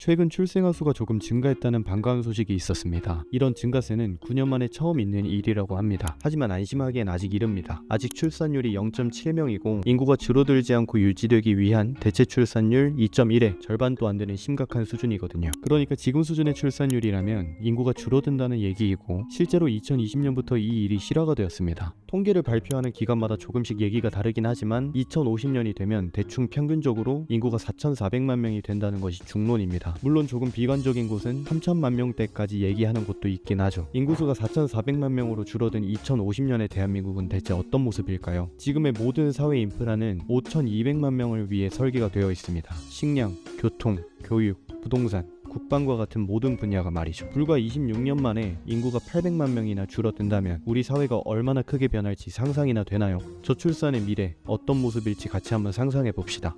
최근 출생아 수가 조금 증가했다는 반가운 소식이 있었습니다. 이런 증가세는 9년 만에 처음 있는 일이라고 합니다. 하지만 안심하기엔 아직 이릅니다. 아직 출산율이 0.7명이고 인구가 줄어들지 않고 유지되기 위한 대체 출산율 2.1의 절반도 안 되는 심각한 수준이거든요. 그러니까 지금 수준의 출산율이라면 인구가 줄어든다는 얘기이고 실제로 2020년부터 이 일이 실화가 되었습니다. 통계를 발표하는 기관마다 조금씩 얘기가 다르긴 하지만 2050년이 되면 대충 평균적으로 인구가 4,400만 명이 된다는 것이 중론입니다. 물론 조금 비관적인 곳은 3천만 명대까지 얘기하는 곳도 있긴 하죠. 인구수가 4,400만 명으로 줄어든 2050년의 대한민국은 대체 어떤 모습일까요? 지금의 모든 사회 인프라는 5,200만 명을 위해 설계가 되어 있습니다. 식량, 교통, 교육, 부동산, 국방과 같은 모든 분야가 말이죠. 불과 26년 만에 인구가 800만 명이나 줄어든다면 우리 사회가 얼마나 크게 변할지 상상이나 되나요? 저출산의 미래 어떤 모습일지 같이 한번 상상해 봅시다.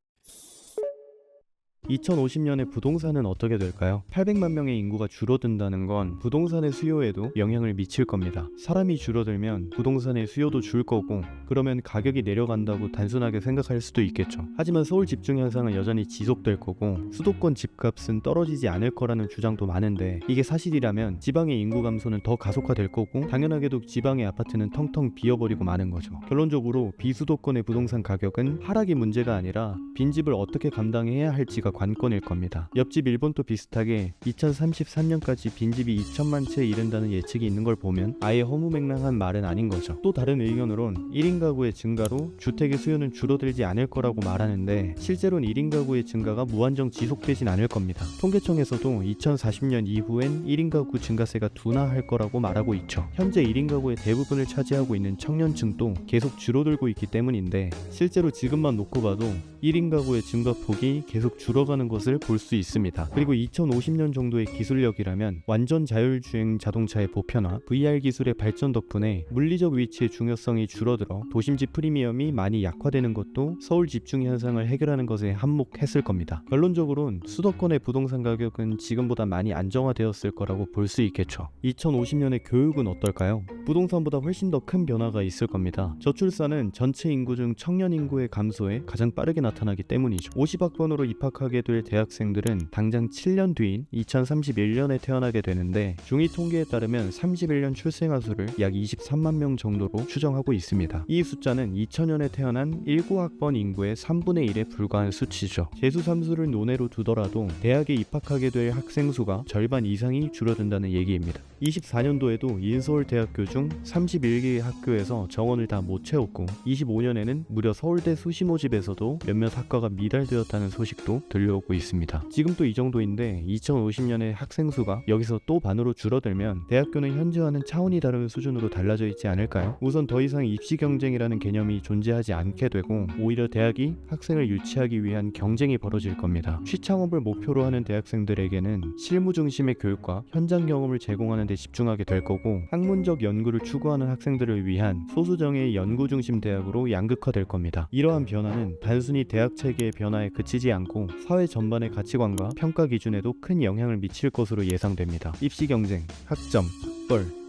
2050년에 부동산은 어떻게 될까요? 800만 명의 인구가 줄어든다는 건 부동산의 수요에도 영향을 미칠 겁니다. 사람이 줄어들면 부동산의 수요도 줄 거고 그러면 가격이 내려간다고 단순하게 생각할 수도 있겠죠. 하지만 서울 집중 현상은 여전히 지속될 거고 수도권 집값은 떨어지지 않을 거라는 주장도 많은데 이게 사실이라면 지방의 인구 감소는 더 가속화될 거고 당연하게도 지방의 아파트는 텅텅 비어버리고 마는 거죠. 결론적으로 비수도권의 부동산 가격은 하락이 문제가 아니라 빈집을 어떻게 감당해야 할지가 관건일 겁니다. 옆집 일본도 비슷하게 2033년까지 빈집이 2천만 채에 이른다는 예측이 있는 걸 보면 아예 허무맹랑한 말은 아닌 거죠. 또 다른 의견으론 1인 가구의 증가로 주택의 수요는 줄어들지 않을 거라고 말하는데 실제로는 1인 가구의 증가가 무한정 지속되진 않을 겁니다. 통계청에서도 2040년 이후엔 1인 가구 증가세가 둔화할 거라고 말하고 있죠. 현재 1인 가구의 대부분을 차지하고 있는 청년층도 계속 줄어들고 있기 때문인데 실제로 지금만 놓고 봐도 1인 가구의 증가폭이 계속 줄어가는 것을 볼 수 있습니다. 그리고 2050년 정도의 기술력이라면 완전 자율주행 자동차의 보편화, VR 기술의 발전 덕분에 물리적 위치의 중요성이 줄어들어 도심지 프리미엄이 많이 약화되는 것도 서울 집중 현상을 해결하는 것에 한몫했을 겁니다. 결론적으로는 수도권의 부동산 가격은 지금보다 많이 안정화되었을 거라고 볼 수 있겠죠. 2050년의 교육은 어떨까요? 부동산보다 훨씬 더 큰 변화가 있을 겁니다. 저출산은 전체 인구 중 청년 인구의 감소에 가장 빠르게 나타나기 때문이죠. 50학번으로 입학하게 될 대학생들은 당장 7년 뒤인 2031년에 태어나게 되는데 중위 통계에 따르면 31년 출생아 수를 약 23만 명 정도로 추정하고 있습니다. 이 숫자는 2000년에 태어난 19학번 인구의 3분의 1에 불과한 수치죠. 재수삼수를 논외로 두더라도 대학에 입학하게 될 학생 수가 절반 이상이 줄어든다는 얘기입니다. 24년도에도 인서울대학교 중 31개의 학교에서 정원을 다 못 채웠고 25년에는 무려 서울대 수시 모집에서도 몇몇 학과가 미달되었다는 소식도 들려오고 있습니다. 지금 또 이 정도인데 2050년에 학생 수가 여기서 또 반으로 줄어들면 대학교는 현재와는 차원이 다른 수준으로 달라져 있지 않을까요? 우선 더 이상 입시 경쟁이라는 개념이 존재하지 않게 되고 오히려 대학이 학생을 유치하기 위한 경쟁이 벌어질 겁니다. 취창업을 목표로 하는 대학생들에게는 실무 중심의 교육과 현장 경험을 제공하는 데 집중하게 될 거고 학문적 연구를 추구하는 학생들을 위한 소수정예의 연구 중심 대학으로 양극화될 겁니다. 이러한 변화는 단순히 대학 체계의 변화에 그치지 않고 사회 전반의 가치관과 평가 기준에도 큰 영향을 미칠 것으로 예상됩니다. 입시 경쟁, 학점,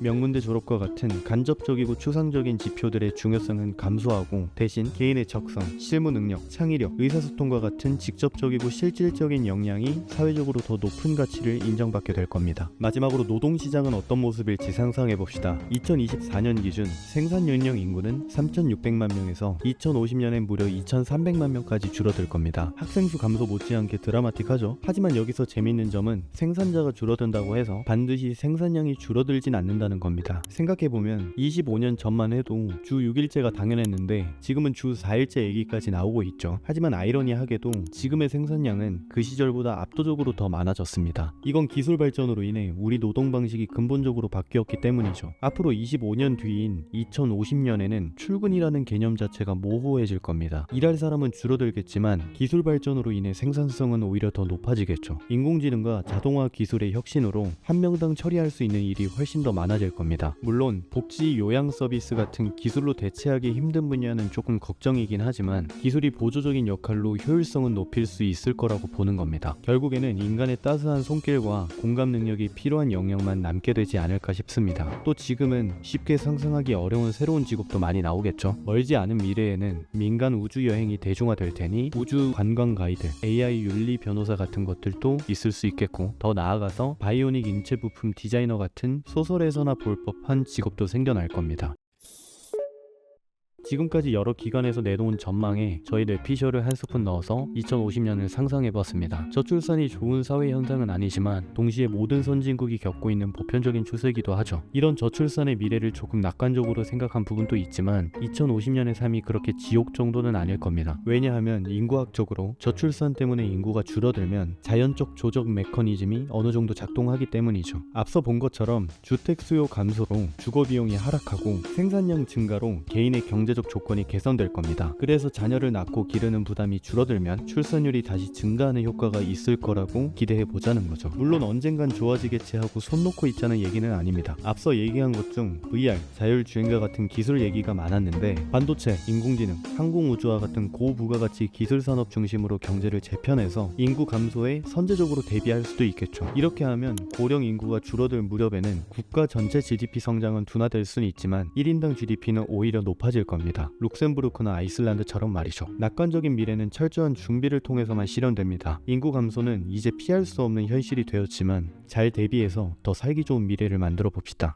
명문대 졸업과 같은 간접적이고 추상적인 지표들의 중요성은 감소하고 대신 개인의 적성, 실무 능력, 창의력, 의사소통과 같은 직접적이고 실질적인 역량이 사회적으로 더 높은 가치를 인정받게 될 겁니다. 마지막으로 노동시장은 어떤 모습일지 상상해봅시다. 2024년 기준 생산 연령 인구는 3,600만 명에서 2050년엔 무려 2,300만 명까지 줄어들 겁니다. 학생수 감소 못지않게 드라마틱하죠? 하지만 여기서 재밌는 점은 생산자가 줄어든다고 해서 반드시 생산량이 줄어들진 않는다는 겁니다. 생각해보면 25년 전만 해도 주 6일제가 당연했는데 지금은 주 4일제 얘기까지 나오고 있죠. 하지만 아이러니하게도 지금의 생산량은 그 시절보다 압도적으로 더 많아졌습니다. 이건 기술 발전으로 인해 우리 노동 방식이 근본적으로 바뀌었기 때문이죠. 앞으로 25년 뒤인 2050년에는 출근이라는 개념 자체가 모호해질 겁니다. 일할 사람은 줄어들겠지만 기술 발전으로 인해 생산성은 오히려 더 높아지겠죠. 인공지능과 자동화 기술의 혁신으로 한 명당 처리할 수 있는 일이 훨씬 훨씬 더 많아질 겁니다. 물론 복지 요양 서비스 같은 기술로 대체하기 힘든 분야는 조금 걱정이긴 하지만 기술이 보조적인 역할로 효율성은 높일 수 있을 거라고 보는 겁니다. 결국에는 인간의 따스한 손길과 공감 능력이 필요한 영역만 남게 되지 않을까 싶습니다. 또 지금은 쉽게 상상하기 어려운 새로운 직업도 많이 나오겠죠. 멀지 않은 미래에는 민간 우주 여행이 대중화될 테니 우주 관광 가이드, AI 윤리 변호사 같은 것들도 있을 수 있겠고, 더 나아가서 바이오닉 인체 부품 디자이너 같은 소설에서나 볼 법한 직업도 생겨날 겁니다. 지금까지 여러 기관에서 내놓은 전망에 저희 뇌피셜을 한 스푼 넣어서 2050년을 상상해봤습니다. 저출산이 좋은 사회 현상은 아니지만 동시에 모든 선진국이 겪고 있는 보편적인 추세이기도 하죠. 이런 저출산의 미래를 조금 낙관적으로 생각한 부분도 있지만 2050년의 삶이 그렇게 지옥 정도는 아닐 겁니다. 왜냐하면 인구학적으로 저출산 때문에 인구가 줄어들면 자연적 조적 메커니즘이 어느 정도 작동하기 때문이죠. 앞서 본 것처럼 주택 수요 감소로 주거 비용이 하락하고 생산량 증가로 개인의 경제적 조건이 개선될 겁니다. 그래서 자녀를 낳고 기르는 부담이 줄어들면 출산율이 다시 증가하는 효과가 있을 거라고 기대해 보자는 거죠. 물론 언젠간 좋아지겠지 하고 손 놓고 있자는 얘기는 아닙니다. 앞서 얘기한 것 중 VR, 자율주행과 같은 기술 얘기가 많았는데 반도체, 인공지능, 항공우주와 같은 고부가가치 기술 산업 중심으로 경제를 재편해서 인구 감소에 선제적으로 대비할 수도 있겠죠. 이렇게 하면 고령 인구가 줄어들 무렵에는 국가 전체 GDP 성장은 둔화될 수는 있지만 1인당 GDP는 오히려 높아질 겁니다. 룩셈부르크나 아이슬란드처럼 말이죠. 낙관적인 미래는 철저한 준비를 통해서만 실현됩니다. 인구 감소는 이제 피할 수 없는 현실이 되었지만 잘 대비해서 더 살기 좋은 미래를 만들어 봅시다.